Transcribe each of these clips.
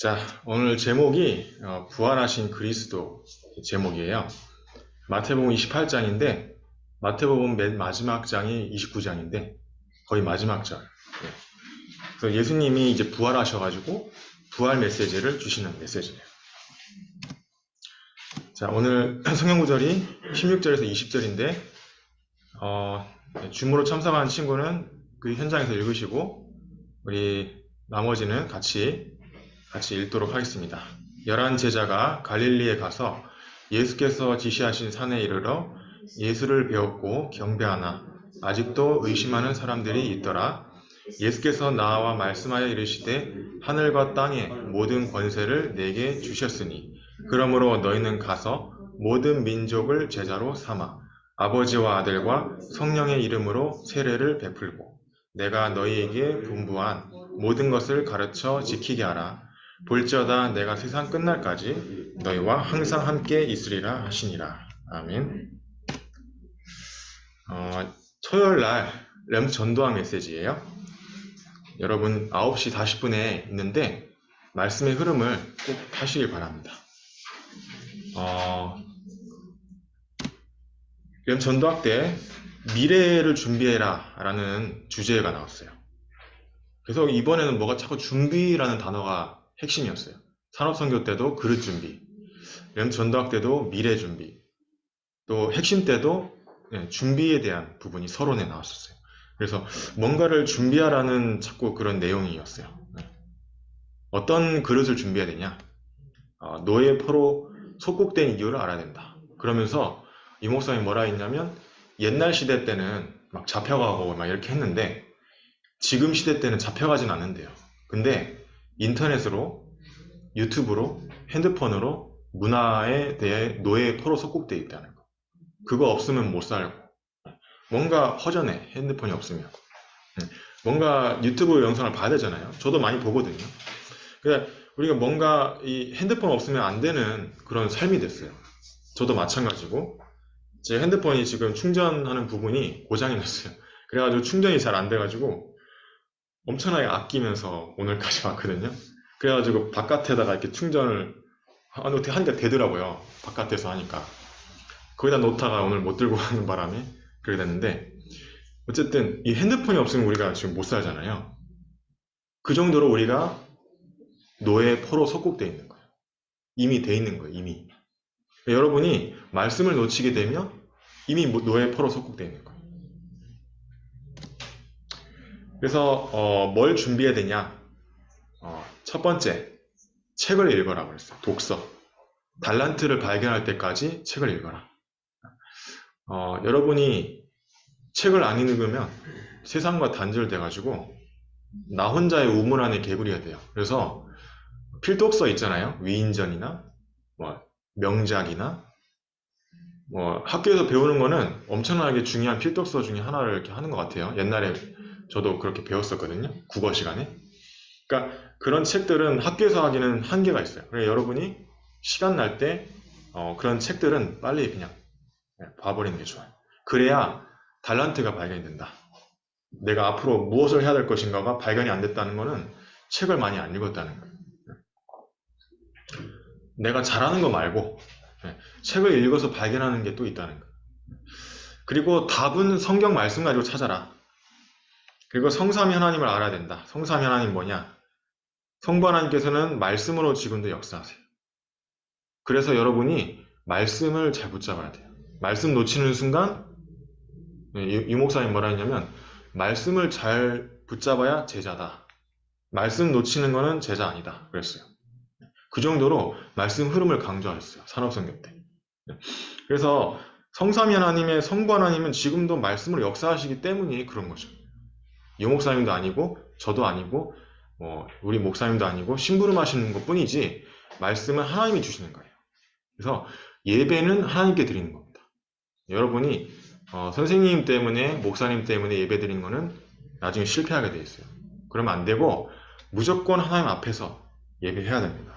자, 오늘 제목이 부활하신 그리스도 제목이에요. 마태복음 28장인데 마태복음 맨 마지막 장이 29장인데 거의 마지막 장. 네. 그래서 예수님이 이제 부활하셔가지고 부활 메시지를 주시는 메시지예요. 자, 오늘 성경 구절이 16절에서 20절인데 줌으로 참석한 친구는 그 현장에서 읽으시고 우리 나머지는 같이 읽도록 하겠습니다. 11 제자가 갈릴리에 가서 예수께서 지시하신 산에 이르러 예수를 배웠고 경배하나 아직도 의심하는 사람들이 있더라. 예수께서 나와 말씀하여 이르시되 하늘과 땅의 모든 권세를 내게 주셨으니 그러므로 너희는 가서 모든 민족을 제자로 삼아 아버지와 아들과 성령의 이름으로 세례를 베풀고 내가 너희에게 분부한 모든 것을 가르쳐 지키게 하라. 볼지어다 내가 세상 끝날까지 너희와 항상 함께 있으리라 하시니라. 아멘. 토요일날 램 전도학 메시지예요. 여러분 9시 40분에 있는데 말씀의 흐름을 꼭 하시길 바랍니다. 램 전도학 때 미래를 준비해라 라는 주제가 나왔어요. 그래서 이번에는 뭐가 자꾸 준비라는 단어가 핵심이었어요. 산업선교 때도 그릇 준비, 램 전도학 때도 미래 준비, 또 핵심 때도 준비에 대한 부분이 서론에 나왔었어요. 그래서 뭔가를 준비하라는 자꾸 그런 내용이었어요. 어떤 그릇을 준비해야 되냐? 노예 포로 속국된 이유를 알아야 된다. 그러면서 이 목사님이 뭐라 했냐면 옛날 시대 때는 막 잡혀가고 막 이렇게 했는데 지금 시대 때는 잡혀가진 않는데요. 근데 인터넷으로, 유튜브로, 핸드폰으로 문화에 대해 노예 포로 속국되어 있다는 거. 그거 없으면 못 살고. 뭔가 허전해, 핸드폰이 없으면. 뭔가 유튜브 영상을 봐야 되잖아요. 저도 많이 보거든요. 그러니까 우리가 뭔가 이 핸드폰 없으면 안 되는 그런 삶이 됐어요. 저도 마찬가지고 제 핸드폰이 지금 충전하는 부분이 고장이 났어요. 그래가지고 충전이 잘 안 돼가지고 엄청나게 아끼면서 오늘까지 왔거든요. 그래가지고 바깥에다가 이렇게 충전을 어떻게 하니까 되더라고요. 바깥에서 하니까. 거기다 놓다가 오늘 못 들고 가는 바람에 그렇게 됐는데 어쨌든 이 핸드폰이 없으면 우리가 지금 못 살잖아요. 그 정도로 우리가 노예 포로 속국되어 있는 거예요. 이미 돼 있는 거예요. 이미. 여러분이 말씀을 놓치게 되면 이미 노예 포로 속국되어 있는 거예요. 그래서 뭘 준비해야 되냐? 첫 번째, 책을 읽어라 그랬어요. 독서. 달란트를 발견할 때까지 책을 읽어라. 여러분이 책을 안 읽으면 세상과 단절돼가지고 나 혼자의 우물 안에 개구리가 돼요. 그래서 필독서 있잖아요. 위인전이나 뭐 명작이나 뭐 학교에서 배우는 거는 엄청나게 중요한 필독서 중에 하나를 이렇게 하는 것 같아요. 옛날에 저도 그렇게 배웠었거든요. 국어 시간에. 그러니까 그런 책들은 학교에서 하기는 한계가 있어요. 그래서 여러분이 시간 날 때 그런 책들은 빨리 그냥 봐버리는 게 좋아요. 그래야 달란트가 발견이 된다. 내가 앞으로 무엇을 해야 될 것인가가 발견이 안 됐다는 거는 책을 많이 안 읽었다는 거예요. 내가 잘하는 거 말고 책을 읽어서 발견하는 게 또 있다는 거예요. 그리고 답은 성경 말씀 가지고 찾아라. 그리고 성삼위 하나님을 알아야 된다. 성삼위 하나님 뭐냐? 성부 하나님께서는 말씀으로 지금도 역사하세요. 그래서 여러분이 말씀을 잘 붙잡아야 돼요. 말씀 놓치는 순간 이 목사님 뭐라 했냐면 말씀을 잘 붙잡아야 제자다. 말씀 놓치는 거는 제자 아니다. 그랬어요. 그 정도로 말씀 흐름을 강조했어요. 산업선교 때. 그래서 성삼위 하나님의 성부 하나님은 지금도 말씀으로 역사하시기 때문에 그런 거죠. 이 목사님도 아니고 저도 아니고 우리 목사님도 아니고 심부름하시는 것뿐이지 말씀은 하나님이 주시는 거예요. 그래서 예배는 하나님께 드리는 겁니다. 여러분이 선생님 때문에 목사님 때문에 예배 드리는 거는 나중에 실패하게 돼 있어요. 그러면 안 되고 무조건 하나님 앞에서 예배해야 됩니다.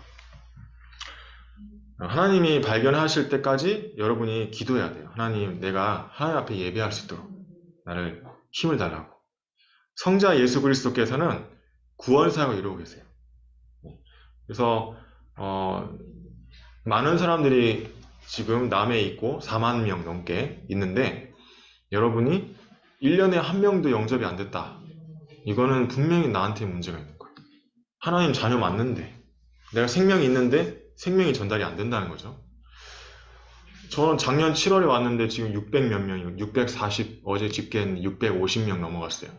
하나님이 발견하실 때까지 여러분이 기도해야 돼요. 하나님, 내가 하나님 앞에 예배할 수 있도록 나를 힘을 달라고. 성자 예수 그리스도께서는 구원 사역을 이루고 계세요. 그래서 많은 사람들이 지금 남해 있고 4만 명 넘게 있는데 여러분이 1년에 한 명도 영접이 안 됐다. 이거는 분명히 나한테 문제가 있는 거예요. 하나님 자녀 맞는데 내가 생명이 있는데 생명이 전달이 안 된다는 거죠. 저는 작년 7월에 왔는데 지금 600 몇 명이고 640 어제 집계는 650명 넘어갔어요.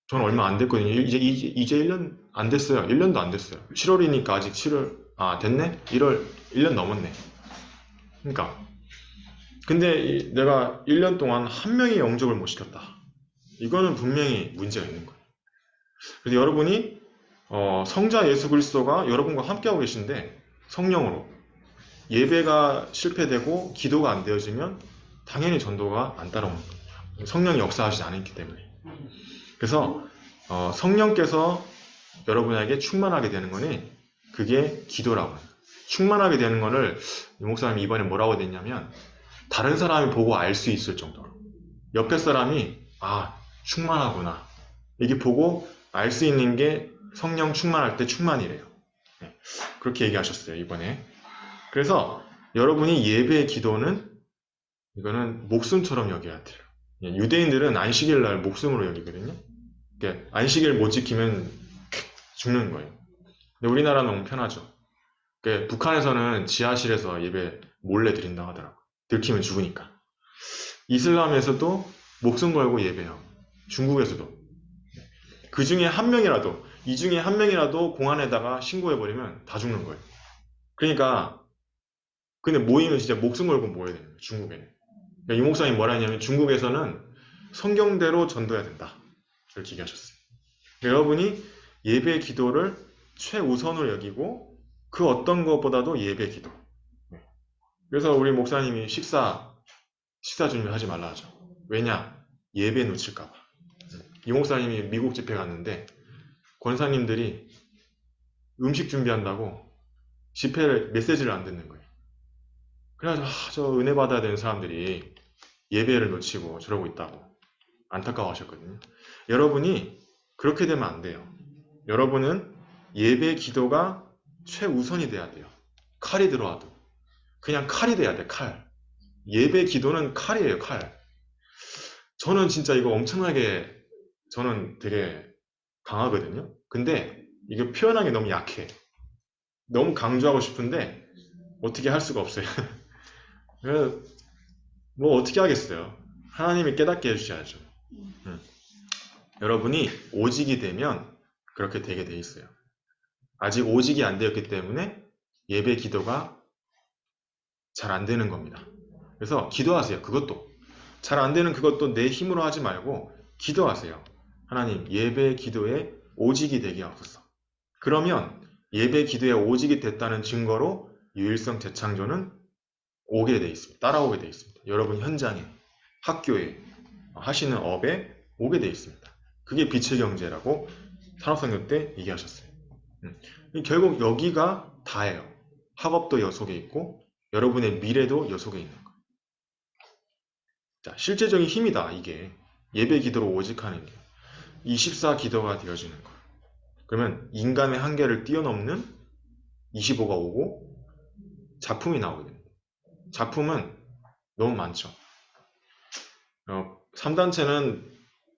저는 얼마 안 됐거든요. 이제 1년 안 됐어요. 1년도 안 됐어요. 7월이니까 아직 7월 됐네? 1월 1년 넘었네. 그러니까 근데 내가 1년 동안 한 명의 영접을 못 시켰다. 이거는 분명히 문제가 있는 거예요. 그래서 여러분이 성자 예수 그리스도가 여러분과 함께하고 계신데 성령으로 예배가 실패되고 기도가 안 되어지면 당연히 전도가 안 따라오는 거예요. 성령이 역사하시지 않았기 때문에. 그래서 성령께서 여러분에게 충만하게 되는 거니 그게 기도라고 해요. 충만하게 되는 거를 이 목사님이 이번에 뭐라고 됐냐면 다른 사람이 보고 알 수 있을 정도로 옆에 사람이 충만하구나 이게 보고 알 수 있는 게 성령 충만할 때 충만이래요. 네, 그렇게 얘기하셨어요 이번에. 그래서 여러분이 예배의 기도는 이거는 목숨처럼 여겨야 돼요. 유대인들은 안식일 날 목숨으로 여기거든요. 그러니까 안식일 못 지키면 죽는 거예요. 근데 우리나라는 너무 편하죠. 그러니까 북한에서는 지하실에서 예배 몰래 드린다고 하더라고요. 들키면 죽으니까. 이슬람에서도 목숨 걸고 예배하고 중국에서도 그 중에 한 명이라도 이 중에 한 명이라도 공안에다가 신고해버리면 다 죽는 거예요. 그러니까 근데 모이면 진짜 목숨 걸고 모여야 돼요. 중국에는. 그러니까 이 목사님이 뭐라 했냐면 중국에서는 성경대로 전도해야 된다. 이렇게 얘기하셨어요. 그러니까 여러분이 예배 기도를 최우선으로 여기고 그 어떤 것보다도 예배 기도. 그래서 우리 목사님이 식사 준비하지 말라 하죠. 왜냐? 예배 놓칠까봐. 이 목사님이 미국 집회 갔는데 권사님들이 음식 준비한다고 집회를 메시지를 안 듣는 거예요. 그래가지고 저 은혜 받아야 되는 사람들이 예배를 놓치고 저러고 있다고 안타까워 하셨거든요. 여러분이 그렇게 되면 안 돼요. 여러분은 예배 기도가 최우선이 돼야 돼요. 칼이 들어와도 그냥 칼이 돼야 돼. 칼. 예배 기도는 칼이에요. 칼. 저는 진짜 이거 엄청나게 저는 되게 강하거든요. 근데 이게 표현하기 너무 약해. 너무 강조하고 싶은데 어떻게 할 수가 없어요. 그래서 뭐 어떻게 하겠어요. 하나님이 깨닫게 해주셔야죠. 여러분이 오직이 되면 그렇게 되게 돼 있어요. 아직 오직이 안 되었기 때문에 예배 기도가 잘 안 되는 겁니다. 그래서 기도하세요. 그것도 잘 안 되는 그것도 내 힘으로 하지 말고 기도하세요. 하나님 예배 기도에 오직이 되게 하옵소서. 그러면 예배 기도에 오직이 됐다는 증거로 유일성 재창조는 오게 돼 있습니다. 따라오게 돼 있습니다. 여러분 현장에 학교에 하시는 업에 오게 돼 있습니다. 그게 빛의 경제라고 산업선교 때 얘기하셨어요. 결국 여기가 다예요. 학업도 여속에 있고 여러분의 미래도 여속에 있는 거예요. 자, 실제적인 힘이다. 이게 예배 기도로 오직하는 게 24 기도가 되어지는 거예요. 그러면 인간의 한계를 뛰어넘는 25가 오고 작품이 나오게 됩니다. 작품은 너무 많죠. 3단체는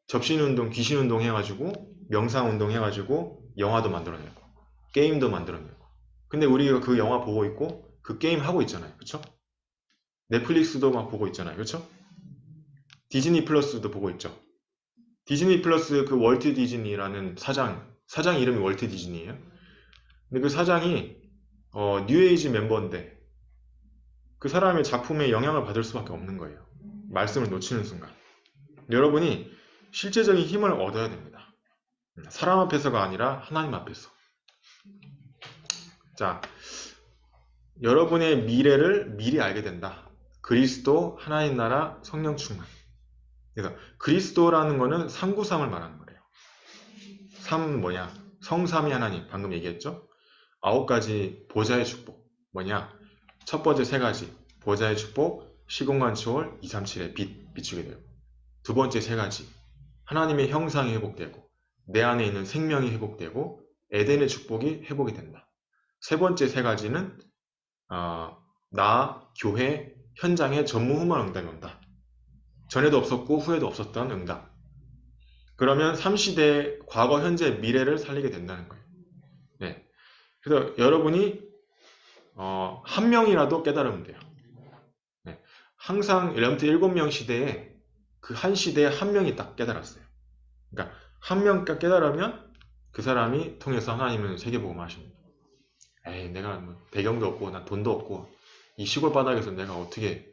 접신운동, 귀신운동 해가지고 명상운동 해가지고 영화도 만들어내고 게임도 만들어내고 근데 우리가 그 영화 보고 있고 그 게임 하고 있잖아요. 그쵸? 넷플릭스도 막 보고 있잖아요. 그쵸? 디즈니 플러스도 보고 있죠. 디즈니 플러스 그 월트 디즈니라는 사장 이름이 월트 디즈니예요. 근데 그 사장이 뉴에이지 멤버인데 그 사람의 작품에 영향을 받을 수밖에 없는 거예요. 말씀을 놓치는 순간. 여러분이 실제적인 힘을 얻어야 됩니다. 사람 앞에서가 아니라 하나님 앞에서. 자, 여러분의 미래를 미리 알게 된다. 그리스도, 하나님 나라, 성령 충만. 그래서 그리스도라는 거는 삼구삼을 말하는 거래요. 삼은 뭐냐? 성삼위 하나님. 방금 얘기했죠? 9가지 보좌의 축복. 뭐냐? 첫 번째 3가지. 보좌의 축복, 시공간 초월, 237의 빛 비추게 되고. 두 번째 3가지. 하나님의 형상이 회복되고 내 안에 있는 생명이 회복되고 에덴의 축복이 회복이 된다. 세 번째 세 가지는 나, 교회, 현장에 전무후무한 응답이 온다. 전에도 없었고 후에도 없었던 응답. 그러면 3시대 과거, 현재, 미래를 살리게 된다는 거예요. 네. 그래서 여러분이 한 명이라도 깨달으면 돼요. 네. 항상 렘트 7명 시대에 그 한 시대에 한 명이 딱 깨달았어요. 그러니까 한 명 깨달으면 그 사람이 통해서 하나님은 세계복음을 하십니다. 에이, 내가 뭐 배경도 없고 난 돈도 없고 이 시골 바닥에서 내가 어떻게,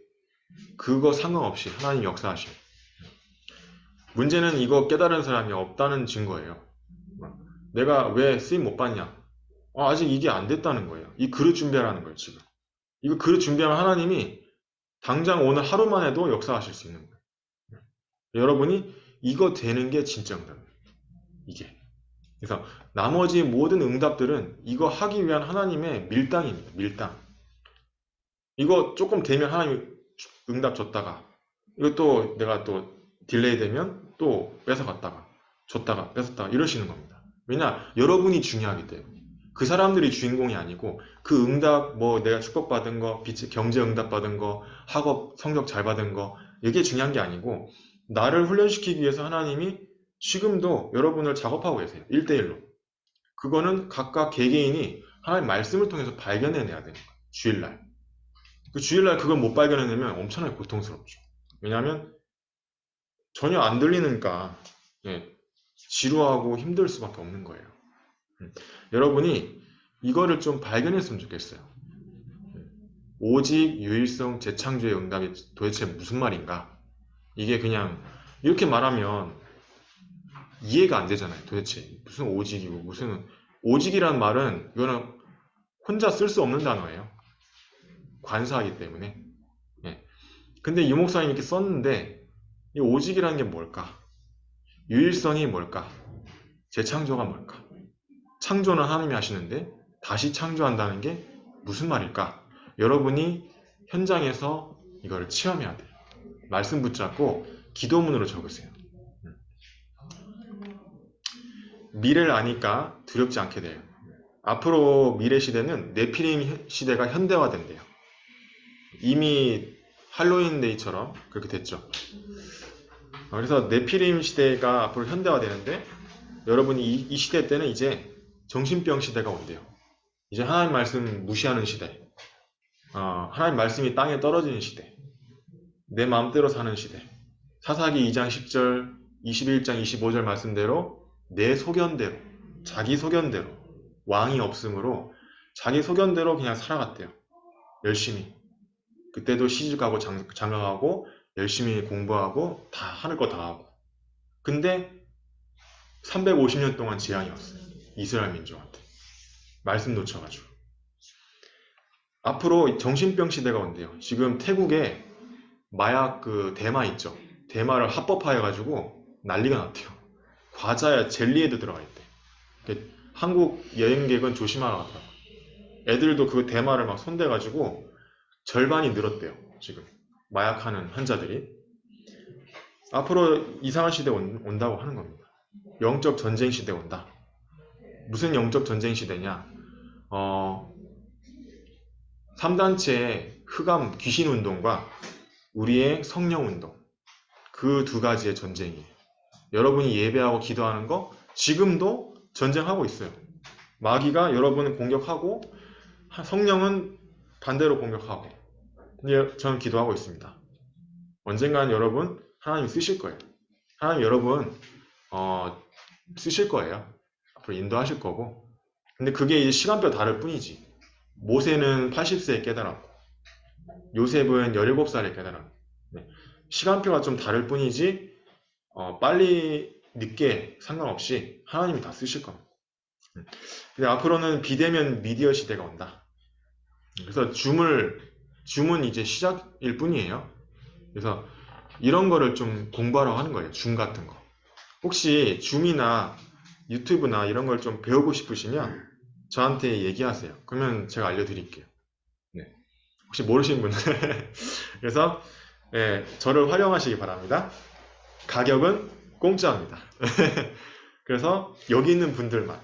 그거 상관없이 하나님 역사하시고, 문제는 이거 깨달은 사람이 없다는 증거예요. 내가 왜 쓰임 못 받냐? 아직 이게 안 됐다는 거예요. 이 그릇 준비하라는 거예요, 지금. 이거 그릇 준비하면 하나님이 당장 오늘 하루만 해도 역사하실 수 있는 거예요. 여러분이 이거 되는 게 진짜 응답이에요. 이게. 그래서 나머지 모든 응답들은 이거 하기 위한 하나님의 밀당입니다. 밀당. 이거 조금 되면 하나님이 응답 줬다가, 이것도 내가 또 딜레이 되면 또 뺏어갔다가, 줬다가 뺏었다가 이러시는 겁니다. 왜냐? 여러분이 중요하기 때문에. 그 사람들이 주인공이 아니고 그 응답, 뭐 내가 축복받은 거, 경제 응답 받은 거, 학업 성적 잘 받은 거, 이게 중요한 게 아니고 나를 훈련시키기 위해서 하나님이 지금도 여러분을 작업하고 계세요. 1대1로. 그거는 각각 개개인이 하나님 말씀을 통해서 발견해내야 되는 거예요. 주일날. 그 주일날 그걸 못 발견해내면 엄청나게 고통스럽죠. 왜냐하면 전혀 안 들리니까 지루하고 힘들 수밖에 없는 거예요. 여러분이 이거를 좀 발견했으면 좋겠어요. 오직 유일성 재창조의 응답이 도대체 무슨 말인가? 이게 그냥 이렇게 말하면 이해가 안 되잖아요. 도대체 무슨 오직이고 무슨, 오직이란 말은 이거는 혼자 쓸 수 없는 단어예요. 관사하기 때문에. 근데 이 목사님이 이렇게 썼는데 이 오직이라는 게 뭘까? 유일성이 뭘까? 재창조가 뭘까? 창조는 하나님이 하시는데 다시 창조한다는 게 무슨 말일까? 여러분이 현장에서 이걸 체험해야 돼요. 말씀 붙잡고 기도문으로 적으세요. 미래를 아니까 두렵지 않게 돼요. 앞으로 미래 시대는 네피림 시대가 현대화된대요. 이미 할로윈데이처럼 그렇게 됐죠. 그래서 네피림 시대가 앞으로 현대화되는데 여러분이 이 시대 때는 이제 정신병 시대가 온대요. 이제 하나님 말씀 무시하는 시대, 하나님 말씀이 땅에 떨어지는 시대, 내 마음대로 사는 시대. 사사기 2장 10절, 21장 25절 말씀대로 내 소견대로, 자기 소견대로, 왕이 없으므로 자기 소견대로 그냥 살아갔대요. 열심히. 그때도 시집가고 장가가고 열심히 공부하고 다 하늘 거 다 하고. 근데 350년 동안 재앙이 왔어요. 이스라엘 민족한테. 말씀 놓쳐가지고. 앞으로 정신병 시대가 온대요. 지금 태국에 마약 그 대마 있죠. 대마를 합법화해가지고 난리가 났대요. 과자야 젤리에도 들어가 있대. 한국 여행객은 조심하라 하더라고. 애들도 그 대마를 막 손대가지고 절반이 늘었대요. 지금 마약하는 환자들이. 앞으로 이상한 시대 온다고 하는 겁니다. 영적 전쟁 시대 온다. 무슨 영적 전쟁 시대냐? 3단체의 흑암 귀신 운동과 우리의 성령 운동, 그 두 가지의 전쟁이에요. 여러분이 예배하고 기도하는 거 지금도 전쟁하고 있어요. 마귀가 여러분을 공격하고 성령은 반대로 공격하고. 근데 저는 기도하고 있습니다. 언젠간 여러분 하나님 쓰실 거예요. 하나님 여러분 쓰실 거예요. 앞으로 인도하실 거고. 근데 그게 이제 시간표 다를 뿐이지. 모세는 80세에 깨달았고 요셉은 17살에 깨달았고. 시간표가 좀 다를 뿐이지 빨리 늦게 상관없이 하나님이 다 쓰실 겁니다. 근데 앞으로는 비대면 미디어 시대가 온다. 그래서 줌은 이제 시작일 뿐이에요. 그래서 이런 거를 좀 공부하라고 하는 거예요. 줌 같은 거. 혹시 줌이나 유튜브나 이런 걸 좀 배우고 싶으시면 저한테 얘기하세요. 그러면 제가 알려드릴게요. 혹시 모르시는 분들 그래서 저를 활용하시기 바랍니다. 가격은 공짜입니다. 그래서 여기 있는 분들만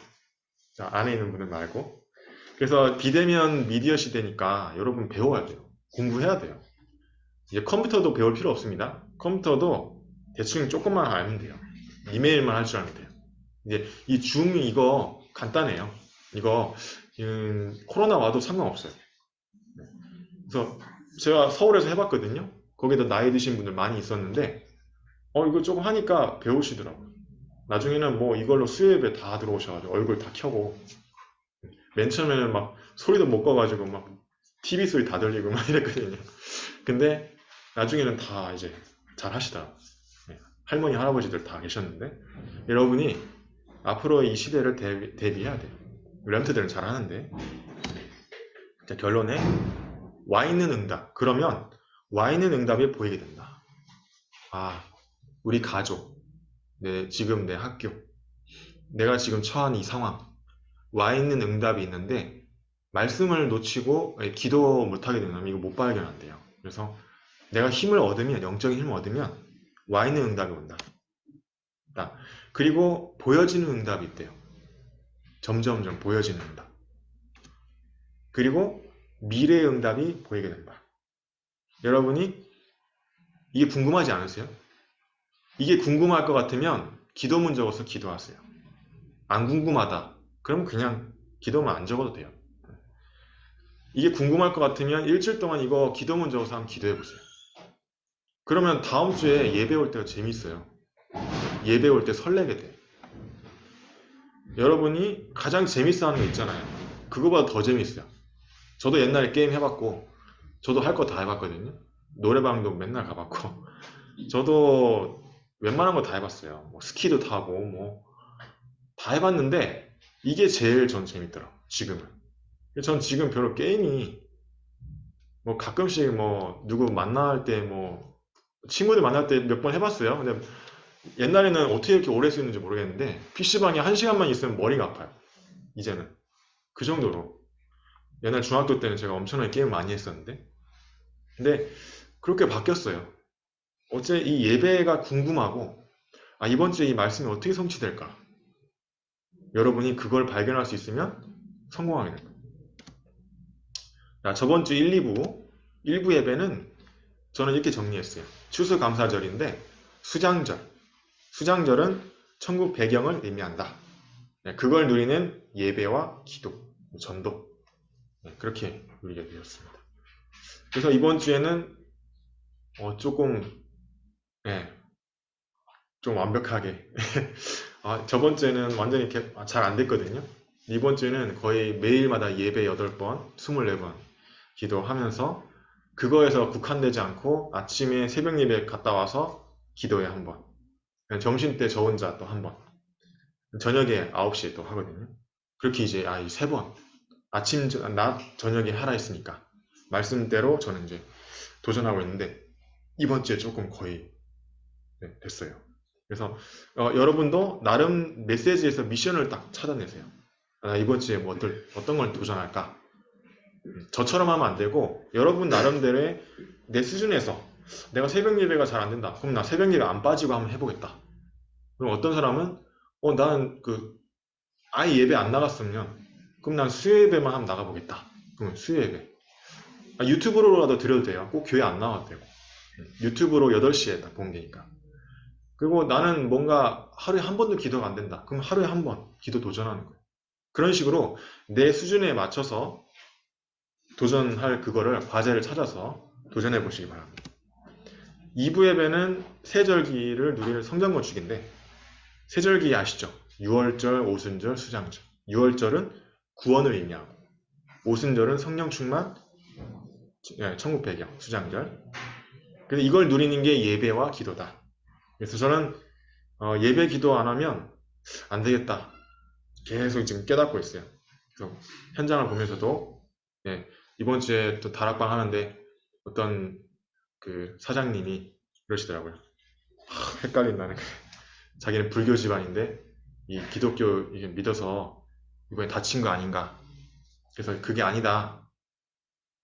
자, 안에 있는 분들 말고. 그래서 비대면 미디어 시대니까 여러분 배워야 돼요. 공부해야 돼요. 이제 컴퓨터도 배울 필요 없습니다. 컴퓨터도 대충 조금만 알면 돼요. 이메일만 할 줄 알면 돼요. 이제 이 줌 이거 간단해요. 이거 코로나 와도 상관없어요. 그래서 제가 서울에서 해봤거든요. 거기다 나이 드신 분들 많이 있었는데 이거 조금 하니까 배우시더라고요. 나중에는 뭐 이걸로 수협에 다 들어오셔가지고 얼굴 다 켜고 맨 처음에는 막 소리도 못 꺼가지고 막 TV 소리 다 들리고 막 이랬거든요. 근데 나중에는 다 이제 잘 하시더라고요. 할머니 할아버지들 다 계셨는데 여러분이 앞으로 이 시대를 대비해야 돼요. 랩트들은 잘 하는데. 자, 결론에 와 있는 응답. 그러면 와 있는 응답이 보이게 된다. 아, 우리 가족, 지금 내 학교, 내가 지금 처한 이 상황, 와 있는 응답이 있는데 말씀을 놓치고 기도 못하게 되면 이거 못 발견한대요. 그래서 내가 힘을 얻으면, 영적인 힘을 얻으면 와 있는 응답이 온다. 그리고 보여지는 응답이 있대요. 점점점 보여지는 응답. 그리고 미래의 응답이 보이게 된다. 여러분이 이게 궁금하지 않으세요? 이게 궁금할 것 같으면 기도문 적어서 기도하세요. 안 궁금하다. 그럼 그냥 기도문 안 적어도 돼요. 이게 궁금할 것 같으면 일주일 동안 이거 기도문 적어서 한번 기도해 보세요. 그러면 다음 주에 예배 올 때가 재밌어요. 예배 올 때 설레게 돼. 여러분이 가장 재밌어 하는 거 있잖아요. 그거보다 더 재밌어요. 저도 옛날에 게임 해봤고, 저도 할 거 다 해봤거든요. 노래방도 맨날 가봤고, 저도 웬만한 거 다 해봤어요. 뭐 스키도 타고, 뭐, 다 해봤는데, 이게 제일 전 재밌더라고요. 지금은. 전 지금 별로 게임이, 뭐 가끔씩 뭐, 누구 만날 때 뭐, 친구들 만날 때 몇 번 해봤어요. 근데 옛날에는 어떻게 이렇게 오래 쓰는지 모르겠는데, PC방에 1시간만 있으면 머리가 아파요. 이제는. 그 정도로. 옛날 중학교 때는 제가 엄청나게 게임 많이 했었는데, 근데 그렇게 바뀌었어요. 어째 이 예배가 궁금하고, 이번 주에 이 말씀이 어떻게 성취될까? 여러분이 그걸 발견할 수 있으면 성공하게 됩니다. 자, 저번 주 1, 2부, 1부 예배는 저는 이렇게 정리했어요. 추수감사절인데, 수장절. 수장절은 천국 배경을 의미한다. 그걸 누리는 예배와 기도, 전도. 그렇게 누리게 되었습니다. 그래서 이번 주에는 조금 좀 완벽하게 저번 주에는 완전히 잘 안 됐거든요. 이번 주에는 거의 매일마다 예배 8번, 24번 기도하면서 그거에서 국한되지 않고 아침에 새벽 예배 갔다 와서 기도에 한 번, 점심 때 저 혼자 또 한 번, 저녁에 9시에 또 하거든요. 그렇게 이제 이 3번, 아침, 낮, 저녁에 하라 했으니까 말씀대로 저는 이제 도전하고 있는데 이번 주에 조금 거의 됐어요. 그래서 여러분도 나름 메시지에서 미션을 딱 찾아내세요. 이번 주에 뭐 어떤 걸 도전할까? 저처럼 하면 안 되고 여러분 나름대로의 내 수준에서 내가 새벽 예배가 잘 안 된다. 그럼 나 새벽 예배 안 빠지고 한번 해보겠다. 그럼 어떤 사람은 나는 아예 예배 안 나갔으면 그럼 난 수요 예배만 한번 나가보겠다. 그러면 수요 예배. 유튜브로라도 드려도 돼요. 꼭 교회 안 나와도 되고. 유튜브로 8시에 딱 보면 되니까. 그리고 나는 뭔가 하루에 한 번도 기도가 안 된다. 그럼 하루에 한 번 기도 도전하는 거예요. 그런 식으로 내 수준에 맞춰서 도전할 그거를 과제를 찾아서 도전해 보시기 바랍니다. 2부 예배는 세절기를 누리는 성전 건축인데 세절기 아시죠? 6월절, 오순절, 수장절. 6월절은 구원을 의미하고 오순절은 성령 충만, 천국 배경, 수장절. 그래서 이걸 누리는 게 예배와 기도다. 그래서 저는 예배 기도 안 하면 안 되겠다. 계속 지금 깨닫고 있어요. 그래서 현장을 보면서도 이번 주에 또 다락방 하는데 어떤 그 사장님이 그러시더라고요. 헷갈린다는 거. 자기는 불교 집안인데 이 기독교 이게 믿어서 이번에 다친 거 아닌가. 그래서 그게 아니다.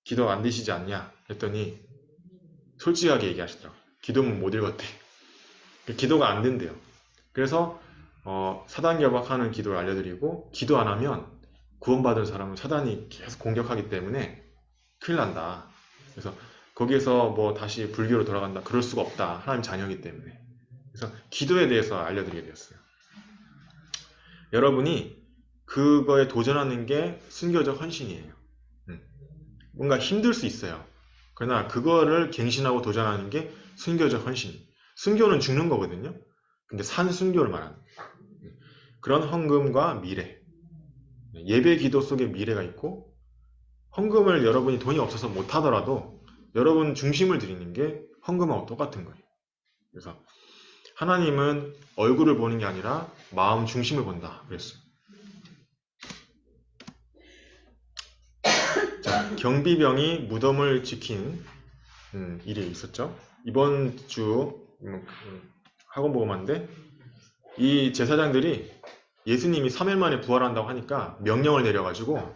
기도 안 되시지 않냐 했더니 솔직하게 얘기하시더라고요. 기도문 못 읽었대. 기도가 안 된대요. 그래서 사단결박하는 기도를 알려드리고 기도 안 하면 구원받은 사람은 사단이 계속 공격하기 때문에 큰일 난다. 그래서 거기에서 뭐 다시 불교로 돌아간다. 그럴 수가 없다. 하나님 자녀이기 때문에. 그래서 기도에 대해서 알려드리게 되었어요. 여러분이 그거에 도전하는 게 순교적 헌신이에요. 뭔가 힘들 수 있어요. 그러나 그거를 갱신하고 도전하는 게 순교적 헌신. 순교는 죽는 거거든요. 근데 산 순교를 말하는 거예요. 그런 헌금과 미래. 예배 기도 속에 미래가 있고, 헌금을 여러분이 돈이 없어서 못 하더라도 여러분 중심을 드리는 게 헌금하고 똑같은 거예요. 그래서 하나님은 얼굴을 보는 게 아니라 마음 중심을 본다 그랬어요. 자, 경비병이 무덤을 지킨 일이 있었죠. 이번 주 학원 보험인데 이 제사장들이 예수님이 3일 만에 부활한다고 하니까 명령을 내려가지고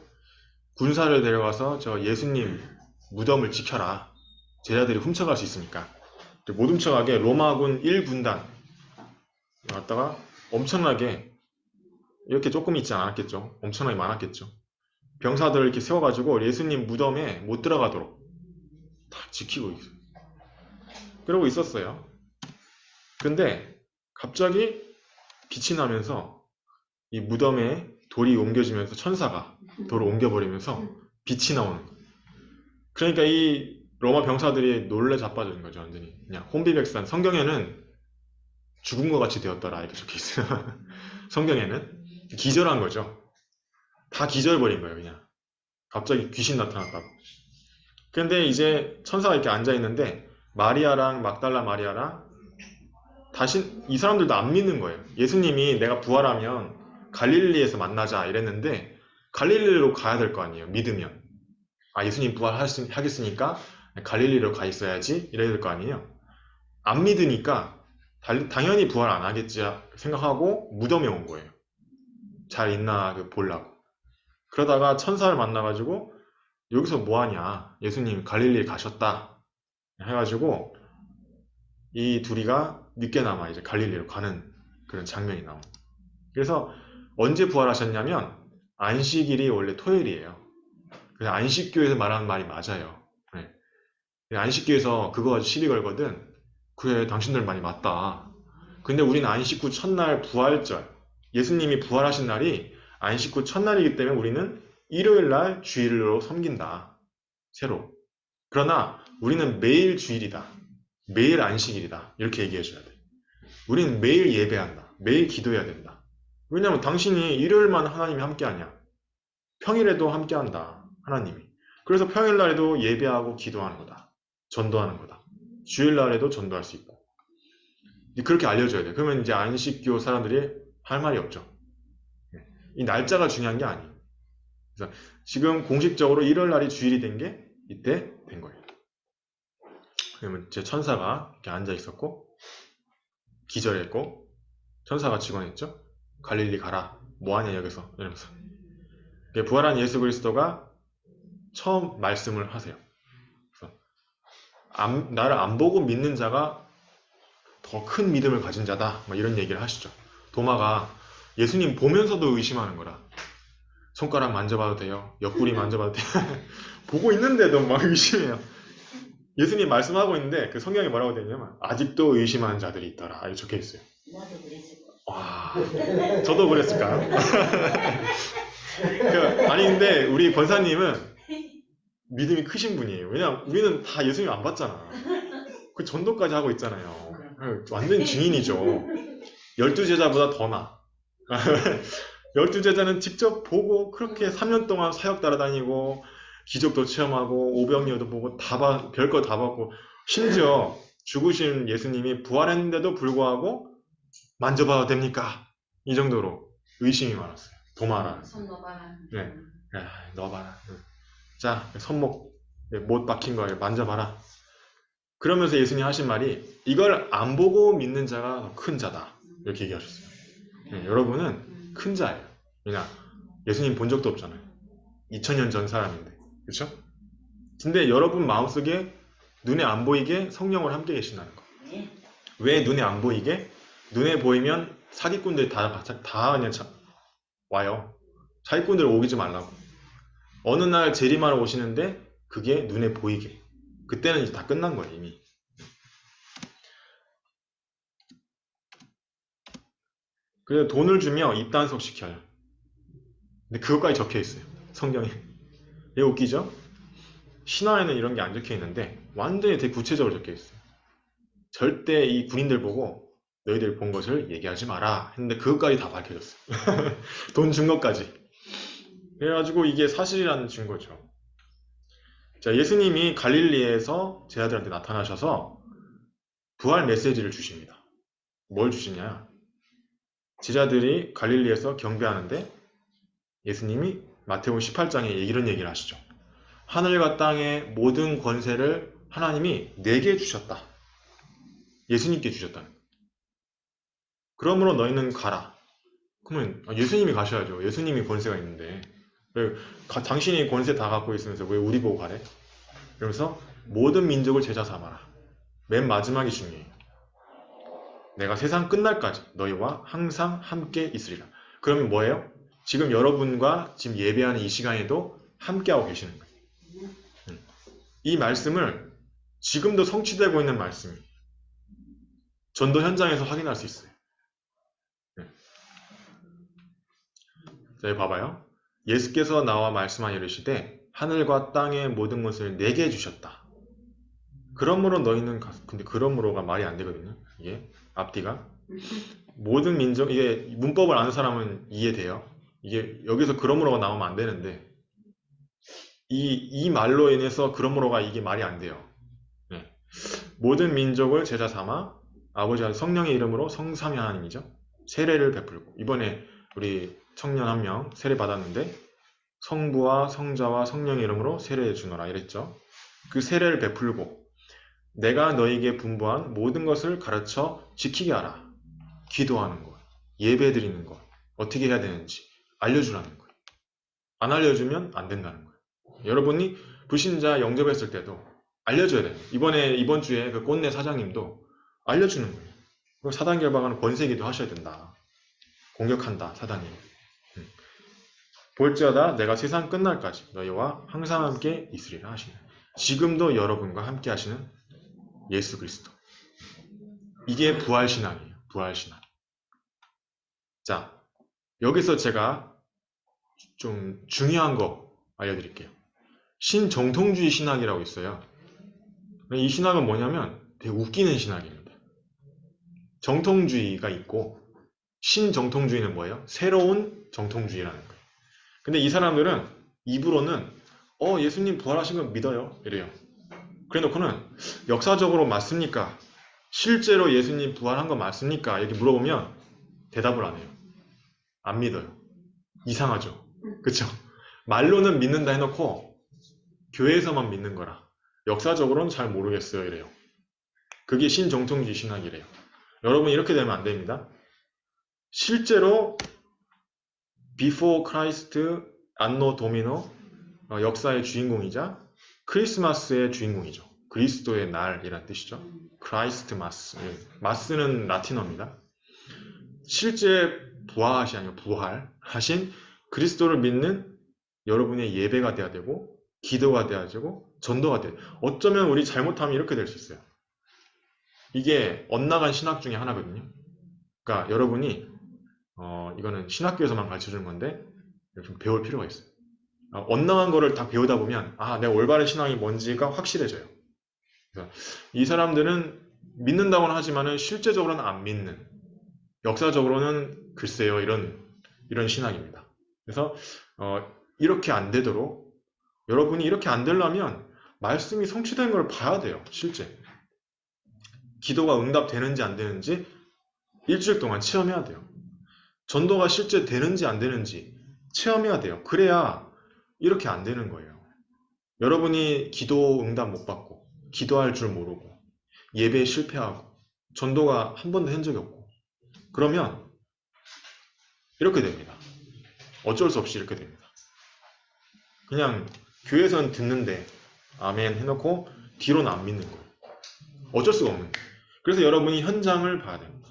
군사를 데려가서 저 예수님 무덤을 지켜라. 제자들이 훔쳐갈 수 있으니까. 못 훔쳐가게 로마군 1군단 왔다가 엄청나게 이렇게 조금 있지 않았겠죠. 엄청나게 많았겠죠. 병사들을 이렇게 세워가지고 예수님 무덤에 못 들어가도록 다 지키고 있어요. 그러고 있었어요. 근데 갑자기 빛이 나면서 이 무덤에 돌이 옮겨지면서 천사가 돌을 옮겨버리면서 빛이 나오는 거예요. 그러니까 이 로마 병사들이 놀래 자빠지는 거죠. 완전히 그냥 혼비백산. 성경에는 죽은 것 같이 되었더라 이렇게 적혀 있어요. 성경에는 기절한 거죠. 다 기절버린 거예요. 그냥 갑자기 귀신 나타났다고. 근데 이제 천사가 이렇게 앉아 있는데 마리아랑 막달라 마리아랑 다시 이 사람들도 안 믿는 거예요. 예수님이 내가 부활하면 갈릴리에서 만나자 이랬는데 갈릴리로 가야 될 거 아니에요. 믿으면. 아, 예수님 부활하겠으니까 갈릴리로 가 있어야지 이래야 될 거 아니에요. 안 믿으니까 당연히 부활 안 하겠지 생각하고 무덤에 온 거예요. 잘 있나 보려고. 그러다가 천사를 만나가지고 여기서 뭐하냐. 예수님 갈릴리에 가셨다 해가지고 이 둘이가 늦게나마 이제 갈릴리로 가는 그런 장면이 나옵니다. 그래서 언제 부활하셨냐면 안식일이 원래 토요일이에요. 그래서 안식교에서 말하는 말이 맞아요. 네. 안식교에서 그거 가지고 시비 걸거든. 그래, 당신들 말이 맞다. 근데 우리는 안식 후 첫날 부활절, 예수님이 부활하신 날이 안식 후 첫날이기 때문에 우리는 일요일날 주일로 섬긴다. 새로. 그러나 우리는 매일 주일이다. 매일 안식일이다. 이렇게 얘기해줘야 돼. 우리는 매일 예배한다. 매일 기도해야 된다. 왜냐하면 당신이 일요일만 하나님이 함께하냐. 평일에도 함께한다. 하나님이. 그래서 평일날에도 예배하고 기도하는 거다. 전도하는 거다. 주일날에도 전도할 수 있고. 그렇게 알려줘야 돼. 그러면 이제 안식교 사람들이 할 말이 없죠. 이 날짜가 중요한 게 아니에요. 그래서 지금 공식적으로 1월 날이 주일이 된 게 이때 된 거예요. 그러면 제 천사가 이렇게 앉아 있었고 기절했고 천사가 직원했죠. 갈릴리 가라. 뭐하냐 여기서 이러면서. 부활한 예수 그리스도가 처음 말씀을 하세요. 그래서 나를 안 보고 믿는 자가 더 큰 믿음을 가진 자다. 이런 얘기를 하시죠. 도마가 예수님 보면서도 의심하는 거라. 손가락 만져봐도 돼요. 옆구리 만져봐도 돼요. 보고 있는데도 막 의심해요. 예수님 말씀하고 있는데 그 성경에 뭐라고 되어 있냐면 아직도 의심하는 자들이 있더라. 이렇게 적혀 있어요. 나도 그랬을 거야. 와, 저도 그랬을까요? 아니 근데 우리 권사님은 믿음이 크신 분이에요. 왜냐면 우리는 다 예수님 안 봤잖아. 그 전도까지 하고 있잖아요. 완전 증인이죠. 12제자보다 더 나. 12제자는 직접 보고 그렇게 3년 동안 사역 따라다니고 기적도 체험하고 오병이어도 보고 별거 다 받고 심지어 죽으신 예수님이 부활했는데도 불구하고 만져봐도 됩니까? 이 정도로 의심이 많았어요. 도마라. 손 넣어봐라. 네. 넣어봐라. 자, 손목 못 박힌 거 만져봐라. 그러면서 예수님 하신 말이 이걸 안 보고 믿는 자가 더 큰 자다. 이렇게 얘기하셨어요. 네, 여러분은 큰 자예요. 왜냐? 예수님 본 적도 없잖아요. 2000년 전 사람인데. 그렇죠? 근데 여러분 마음속에 눈에 안 보이게 성령을 함께 계신다는 거. 왜 눈에 안 보이게? 눈에 보이면 사기꾼들이 다 그냥 와요. 사기꾼들 오기지 말라고. 어느 날 재림하러 오시는데 그게 눈에 보이게. 그때는 이제 다 끝난 거예요, 이미. 그래서 돈을 주며 입단속 시켜요. 근데 그것까지 적혀 있어요, 성경에. 왜 웃기죠? 신화에는 이런 게 안 적혀 있는데 완전히 되게 구체적으로 적혀 있어요. 절대 이 군인들 보고 너희들 본 것을 얘기하지 마라 했는데 그것까지 다 밝혀졌어요. 돈 준 것까지. 그래가지고 이게 사실이라는 증거죠. 자, 예수님이 갈릴리에서 제자들한테 나타나셔서 부활 메시지를 주십니다. 뭘 주시냐? 제자들이 갈릴리에서 경배하는데 예수님이 마태복음 18장에 이런 얘기를 하시죠. 하늘과 땅의 모든 권세를 하나님이 내게 주셨다. 예수님께 주셨다는 거예요. 그러므로 너희는 가라. 그러면 예수님이 가셔야죠. 예수님이 권세가 있는데 왜 당신이 권세 다 갖고 있으면서 왜 우리 보고 가래? 그러면서 모든 민족을 제자 삼아라. 맨 마지막이 중요해요. 내가 세상 끝날까지 너희와 항상 함께 있으리라. 그러면 뭐예요? 지금 여러분과 지금 예배하는 이 시간에도 함께하고 계시는 거예요. 이 말씀을 지금도 성취되고 있는 말씀이에요. 전도 현장에서 확인할 수 있어요. 자, 여기 봐봐요. 예수께서 나와 말씀하 이르시되 하늘과 땅의 모든 것을 내게 주셨다. 그러므로 너희는 근데 그러므로가 말이 안 되거든요. 이게 앞뒤가 모든 민족, 이게 문법을 아는 사람은 이해돼요. 이게 여기서 그러므로가 나오면 안 되는데 이 말로 인해서 그러므로가 이게 말이 안 돼요. 네. 모든 민족을 제자 삼아 아버지와 성령의 이름으로 성삼위 하나님이죠. 세례를 베풀고 이번에 우리 청년 한 명 세례 받았는데 성부와 성자와 성령의 이름으로 세례해 주노라 이랬죠. 그 세례를 베풀고 내가 너에게 분부한 모든 것을 가르쳐 지키게 하라. 기도하는 것, 예배 드리는 것, 어떻게 해야 되는지 알려주라는 거예요. 안 알려주면 안 된다는 거예요. 여러분이 불신자 영접했을 때도 알려줘야 돼요. 이번 주에 그 꽃내 사장님도 알려주는 거예요. 그리고 사단 결박하는 권세기도 하셔야 된다. 공격한다, 사단이. 볼지어다 내가 세상 끝날까지 너희와 항상 함께 있으리라 하시네. 지금도 여러분과 함께 하시는 예수 그리스도. 이게 부활신앙이에요. 부활신앙. 자, 여기서 제가 좀 중요한 거 알려드릴게요. 신정통주의 신학이라고 있어요. 이 신학은 뭐냐면 되게 웃기는 신학입니다. 정통주의가 있고 신정통주의는 뭐예요? 새로운 정통주의라는 거예요. 근데 이 사람들은 입으로는 예수님 부활하신 건 믿어요. 이래요. 그래 놓고는 역사적으로 맞습니까? 실제로 예수님 부활한 거 맞습니까? 이렇게 물어보면 대답을 안 해요. 안 믿어요. 이상하죠? 그쵸? 말로는 믿는다 해놓고 교회에서만 믿는 거라. 역사적으로는 잘 모르겠어요. 이래요. 그게 신정통주의 신학이래요. 여러분 이렇게 되면 안 됩니다. 실제로 Before Christ, Anno Domino 역사의 주인공이자 크리스마스의 주인공이죠. 그리스도의 날이란 뜻이죠. 크라이스트마스. 마스는 라틴어입니다. 실제 부활하시 아니고 부활하신 그리스도를 믿는 여러분의 예배가 돼야 되고 기도가 돼야 되고 전도가 돼야 돼요. 어쩌면 우리 잘못하면 이렇게 될 수 있어요. 이게 엇나간 신학 중에 하나거든요. 그러니까 여러분이 이거는 신학교에서만 가르쳐주는 건데 좀 배울 필요가 있어요. 엇나간 거를 다 배우다 보면 내가 올바른 신앙이 뭔지가 확실해져요. 그래서 이 사람들은 믿는다고는 하지만은 실제적으로는 안 믿는, 역사적으로는 글쎄요 이런 신학입니다. 그래서 이렇게 안 되도록 여러분이 이렇게 안 되려면 말씀이 성취된 걸 봐야 돼요. 실제 기도가 응답되는지 안 되는지 일주일 동안 체험해야 돼요. 전도가 실제 되는지 안 되는지 체험해야 돼요. 그래야 이렇게 안 되는 거예요. 여러분이 기도 응답 못 받고 기도할 줄 모르고 예배에 실패하고 전도가 한 번도 한 적이 없고 그러면 이렇게 됩니다. 어쩔 수 없이 이렇게 됩니다. 그냥 교회에서는 듣는데 아멘 해놓고 뒤로는 안 믿는 거예요. 어쩔 수가 없는 거예요. 그래서 여러분이 현장을 봐야 됩니다.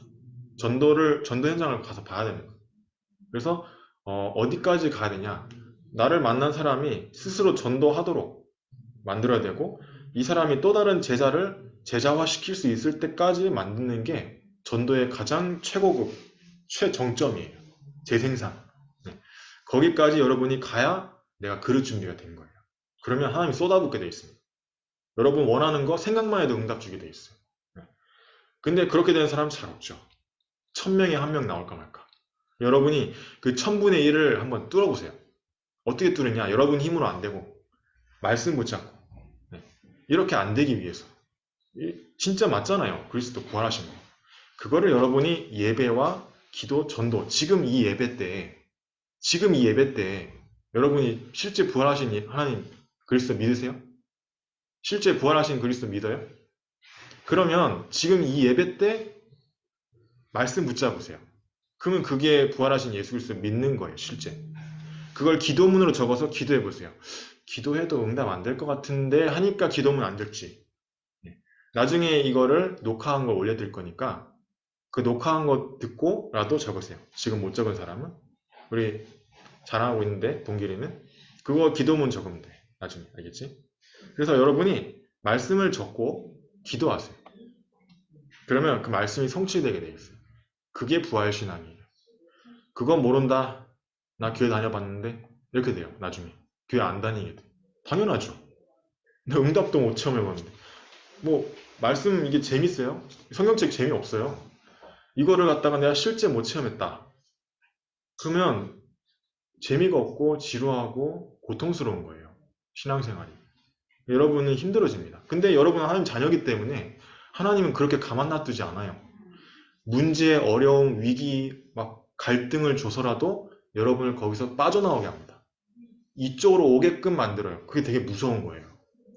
전도 현장을 가서 봐야 됩니다. 그래서 어디까지 가야 되냐? 나를 만난 사람이 스스로 전도하도록 만들어야 되고, 이 사람이 또 다른 제자를 제자화시킬 수 있을 때까지 만드는 게 전도의 가장 최고급, 최정점이에요. 제 생산. 네. 거기까지 여러분이 가야 내가 그릇 준비가 된 거예요. 그러면 하나님이 쏟아붓게 돼 있습니다. 여러분 원하는 거 생각만 해도 응답 주게 돼 있어요. 네. 근데 그렇게 되는 사람 잘 없죠. 1000명에 1명 나올까 말까. 여러분이 그 1000분의 1을 한번 뚫어보세요. 어떻게 뚫느냐? 여러분 힘으로 안 되고, 말씀 붙잡고. 네. 이렇게 안 되기 위해서. 진짜 맞잖아요. 그리스도 부활하신 거. 그거를 여러분이 예배와 기도, 전도, 지금 이 예배 때, 여러분이 실제 부활하신 하나님 그리스도 믿으세요? 실제 부활하신 그리스도 믿어요? 그러면 지금 이 예배 때 말씀 붙잡으세요. 그러면 그게 부활하신 예수 그리스도 믿는 거예요, 실제. 그걸 기도문으로 적어서 기도해 보세요. 기도해도 응답 안 될 것 같은데 하니까 기도문 안 될지. 나중에 이거를 녹화한 걸 올려드릴 거니까 그 녹화한 거 듣고라도 적으세요. 지금 못 적은 사람은. 우리 잘하고 있는데 동길이는 그거 기도문 적으면 돼. 나중에. 알겠지? 그래서 여러분이 말씀을 적고 기도하세요. 그러면 그 말씀이 성취되게 되겠어요. 그게 부활신앙이에요. 그건 모른다. 나 교회 다녀봤는데 이렇게 돼요. 나중에. 교회 안 다니게 돼. 당연하죠. 나 응답도 못 체험해봤는데. 뭐 말씀 이게 재밌어요? 성경책 재미없어요. 이거를 갖다가 내가 실제 못 체험했다. 그러면 재미가 없고 지루하고 고통스러운 거예요. 신앙생활이. 여러분은 힘들어집니다. 근데 여러분은 하나님 자녀이기 때문에 하나님은 그렇게 가만 놔두지 않아요. 문제, 어려움, 위기, 막 갈등을 줘서라도 여러분을 거기서 빠져나오게 합니다. 이쪽으로 오게끔 만들어요. 그게 되게 무서운 거예요.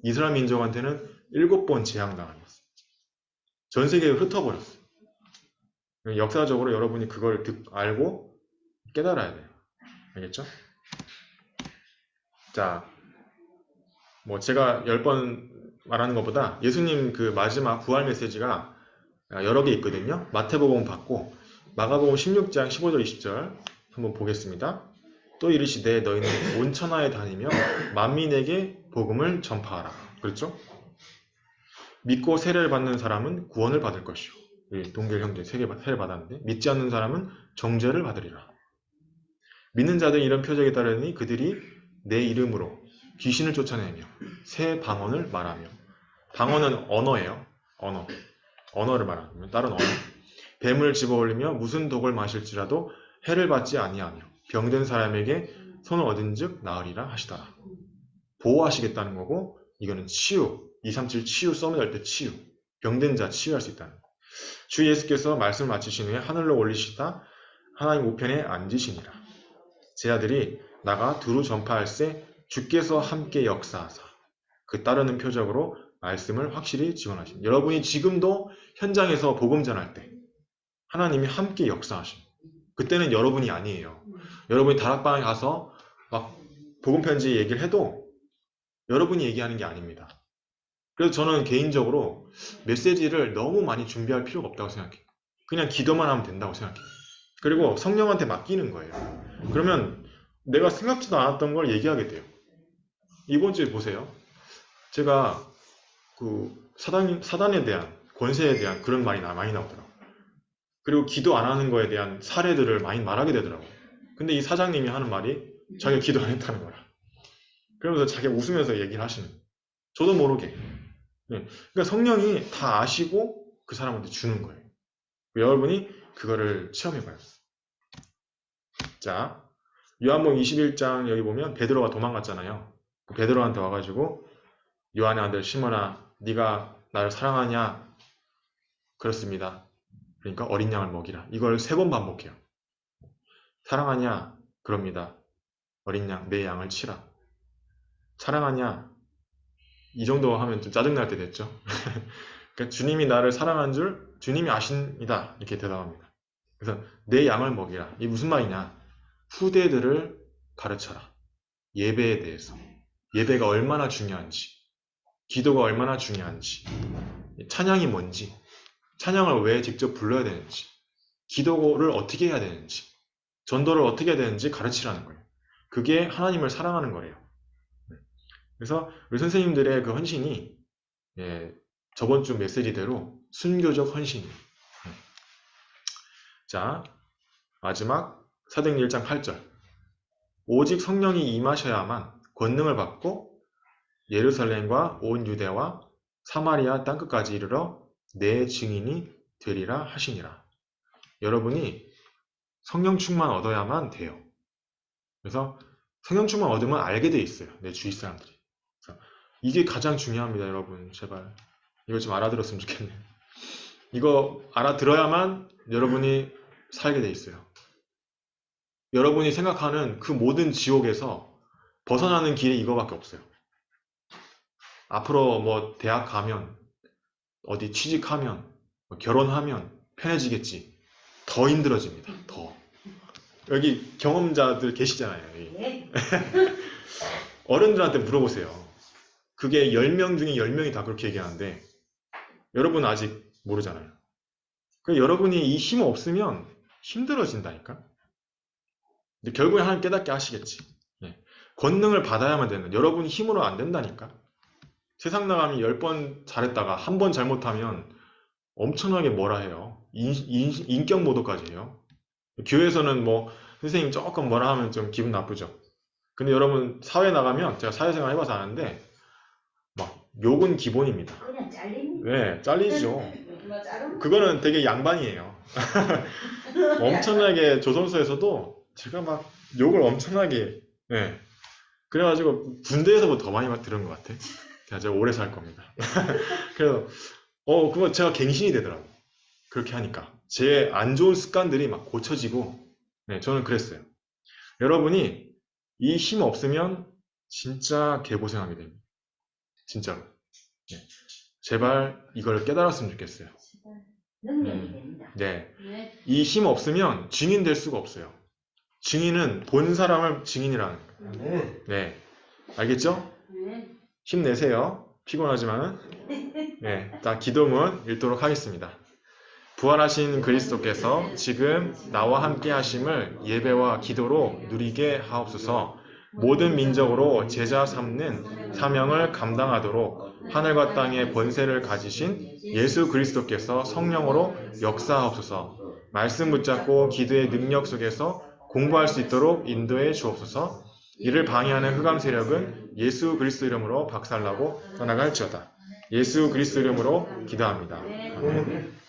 이스라엘 민족한테는 7번 재앙당했어요. 전 세계에 흩어버렸어요. 역사적으로 여러분이 그걸 알고 깨달아야 돼요. 알겠죠? 자, 뭐 제가 10번 말하는 것보다 예수님 그 마지막 부활 메시지가 여러 개 있거든요. 마태복음 받고 마가복음 16장 15절 20절 한번 보겠습니다. 또 이르시되 너희는 온 천하에 다니며 만민에게 복음을 전파하라. 그렇죠? 믿고 세례를 받는 사람은 구원을 받을 것이요. 동결 형제 세례를 받았는데 믿지 않는 사람은 정죄를 받으리라. 믿는 자들은 이런 표적에 따르니 그들이 내 이름으로 귀신을 쫓아내며 새 방언을 말하며. 방언은 언어예요. 언어를 말하면 다른 언어. 뱀을 집어올리며 무슨 독을 마실지라도 해를 받지 아니하며 병든 사람에게 손을 얻은즉 나으리라 하시더라. 보호하시겠다는 거고, 이거는 치유, 237 치유 써밋할 때 치유, 병든 자 치유할 수 있다는 거. 주 예수께서 말씀을 마치신 후에 하늘로 올리시다 하나님 우편에 앉으시니라. 제자들이 나가 두루 전파할세 주께서 함께 역사하사. 그 따르는 표적으로 말씀을 확실히 지원하십니다. 여러분이 지금도 현장에서 복음 전할 때 하나님이 함께 역사하십니다. 그때는 여러분이 아니에요. 여러분이 다락방에 가서 막 복음 편지 얘기를 해도 여러분이 얘기하는 게 아닙니다. 그래서 저는 개인적으로 메시지를 너무 많이 준비할 필요가 없다고 생각해요. 그냥 기도만 하면 된다고 생각해요. 그리고 성령한테 맡기는 거예요. 그러면 내가 생각지도 않았던 걸 얘기하게 돼요. 이번 주에 보세요. 제가 그 사단에 대한, 권세에 대한 그런 말이 많이 나오더라고요. 그리고 기도 안 하는 거에 대한 사례들을 많이 말하게 되더라고요. 근데 이 사장님이 하는 말이 자기가 기도 안 했다는 거라. 그러면서 자기가 웃으면서 얘기를 하시는 거예요. 저도 모르게. 네. 그러니까 성령이 다 아시고 그 사람한테 주는 거예요. 여러분이 그거를 체험해봐요. 자, 요한복음 21장 여기 보면 베드로가 도망갔잖아요. 그 베드로한테 와가지고 요한의 아들 시몬아, 네가 나를 사랑하냐? 그렇습니다. 그러니까 어린 양을 먹이라. 이걸 3번 반복해요. 사랑하냐? 그럽니다. 어린 양, 내 양을 치라. 사랑하냐? 이 정도 하면 좀 짜증날 때 됐죠. 그러니까 주님이 나를 사랑한 줄 주님이 아십니다. 이렇게 대답합니다. 그래서 내 양을 먹이라. 이게 무슨 말이냐? 후대들을 가르쳐라. 예배에 대해서. 예배가 얼마나 중요한지. 기도가 얼마나 중요한지. 찬양이 뭔지. 찬양을 왜 직접 불러야 되는지. 기도를 어떻게 해야 되는지. 전도를 어떻게 해야 되는지 가르치라는 거예요. 그게 하나님을 사랑하는 거래요. 그래서 우리 선생님들의 그 헌신이 예, 저번 주 메시지대로 순교적 헌신이에요. 자, 마지막 사도행전 1장 8절. 오직 성령이 임하셔야만 권능을 받고 예루살렘과 온 유대와 사마리아 땅끝까지 이르러 내 증인이 되리라 하시니라. 여러분이 성령 충만 얻어야만 돼요. 그래서 성령 충만 얻으면 알게 돼 있어요. 내 주위 사람들이. 이게 가장 중요합니다, 여러분. 제발 이거 좀 알아들었으면 좋겠네요. 이거 알아들어야만 여러분이 살게 돼 있어요. 여러분이 생각하는 그 모든 지옥에서 벗어나는 길이 이거밖에 없어요. 앞으로 뭐 대학 가면, 어디 취직하면, 뭐 결혼하면 편해지겠지. 더 힘들어집니다. 더. 여기 경험자들 계시잖아요. 여기. 어른들한테 물어보세요. 그게 10명 중에 10명이 다 그렇게 얘기하는데 여러분은 아직 모르잖아요. 그러니까 여러분이 이 힘 없으면 힘들어진다니까. 근데 결국에 하나님 깨닫게 하시겠지. 예. 권능을 받아야만 되는, 여러분 힘으로 안 된다니까. 세상 나가면 10번 잘했다가 한 번 잘못하면 엄청나게 뭐라 해요. 인격 모독까지 해요. 교회에서는 뭐 선생님 조금 뭐라 하면 좀 기분 나쁘죠. 근데 여러분 사회 나가면, 제가 사회생활 해봐서 아는데 막 욕은 기본입니다. 그냥 잘리니? 네, 잘리죠. 그거는 되게 양반이에요. 엄청나게 조선소에서도 제가 막 욕을 엄청나게, 네. 그래가지고 군대에서부터 더 많이 막 들은 것 같아. 제가 오래 살 겁니다. 그래서 그거 제가 갱신이 되더라고. 그렇게 하니까 제 안 좋은 습관들이 막 고쳐지고, 네, 저는 그랬어요. 여러분이 이 힘 없으면 진짜 개고생하게 됩니다. 진짜로. 네. 제발 이걸 깨달았으면 좋겠어요. 능력이 됩니다. 네. 이 힘 없으면 증인 될 수가 없어요. 증인은 본 사람을 증인이라는 거예요. 네. 알겠죠? 힘내세요. 피곤하지만은. 네. 자, 기도문 읽도록 하겠습니다. 부활하신 그리스도께서 지금 나와 함께 하심을 예배와 기도로 누리게 하옵소서. 모든 민족으로 제자 삼는 사명을 감당하도록 하늘과 땅의 권세를 가지신 예수 그리스도께서 성령으로 역사하옵소서. 말씀 붙잡고 기도의 능력 속에서 공부할 수 있도록 인도해 주옵소서. 이를 방해하는 흑암 세력은 예수 그리스도 이름으로 박살나고 떠나갈지어다. 예수 그리스도 이름으로 기도합니다. 아멘.